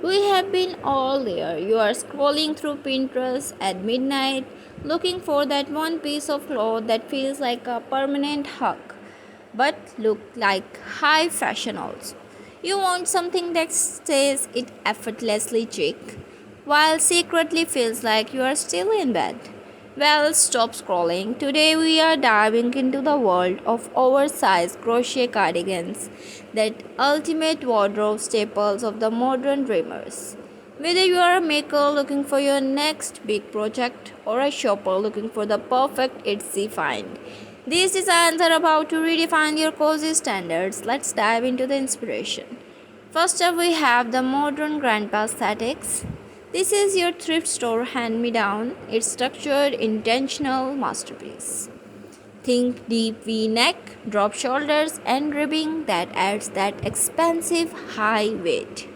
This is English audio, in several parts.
We have been all there. You are scrolling through Pinterest at midnight looking for that one piece of cloth that feels like a permanent hug but look like high fashion also. You want something that stays it effortlessly chic while secretly feels like you are still in bed. Well, stop scrolling. Today we are diving into the world of oversized crochet cardigans, that ultimate wardrobe staples of the modern dreamers. Whether you are a maker looking for your next big project or a shopper looking for the perfect Etsy find, these designs are about to redefine your cozy standards. Let's dive into the inspiration. First up, we have the modern grandpa aesthetics. This is your thrift store hand-me-down. It's structured, intentional masterpiece. Think deep V-neck, drop shoulders, and ribbing that adds that expensive high weight.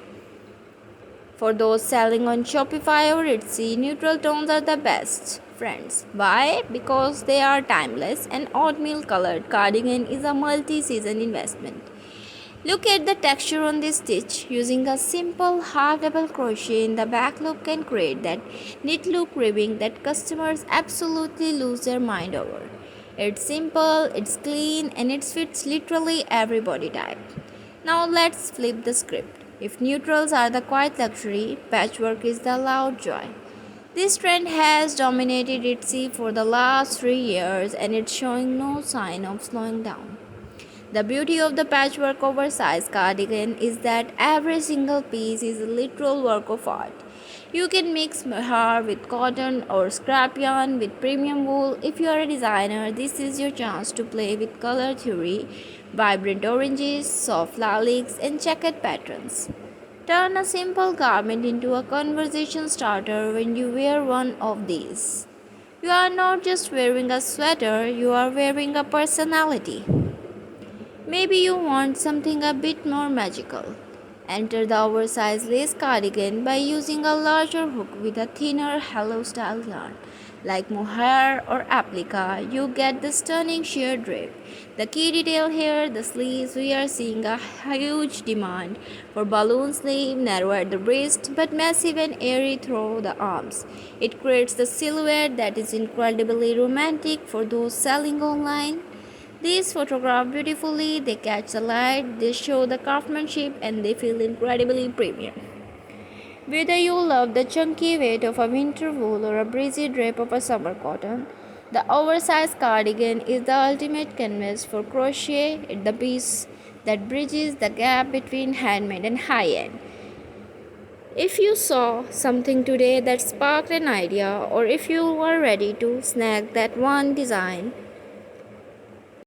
For those selling on Shopify or Etsy, neutral tones are the best friends. Why? Because they are timeless and oatmeal colored cardigan is a multi-season investment. Look at the texture on this stitch. Using a simple half double crochet in the back loop can create that knit loop ribbing that customers absolutely lose their mind over. It's simple, it's clean, and it fits literally every body type. Now let's flip the script. If neutrals are the quiet luxury, patchwork is the loud joy. This trend has dominated Etsy for the last 3 years and it's showing no sign of slowing down. The beauty of the patchwork oversized cardigan is that every single piece is a literal work of art. You can mix mohair with cotton or scrap yarn with premium wool. If you are a designer, this is your chance to play with color theory, vibrant oranges, soft lilacs, and checkered patterns. Turn a simple garment into a conversation starter when you wear one of these. You are not just wearing a sweater, you are wearing a personality. Maybe you want something a bit more magical. Enter the oversized lace cardigan by using a larger hook with a thinner hello style yarn. Like mohair or applica, you get the stunning sheer drape. The key detail here, the sleeves, we are seeing a huge demand for balloon sleeve, narrow at the wrist but massive and airy through the arms. It creates the silhouette that is incredibly romantic for those selling online. These photograph beautifully, they catch the light, they show the craftsmanship, and they feel incredibly premium. Whether you love the chunky weight of a winter wool or a breezy drape of a summer cotton, the oversized cardigan is the ultimate canvas for crochet. It's the piece that bridges the gap between handmade and high end. If you saw something today that sparked an idea, or if you were ready to snag that one design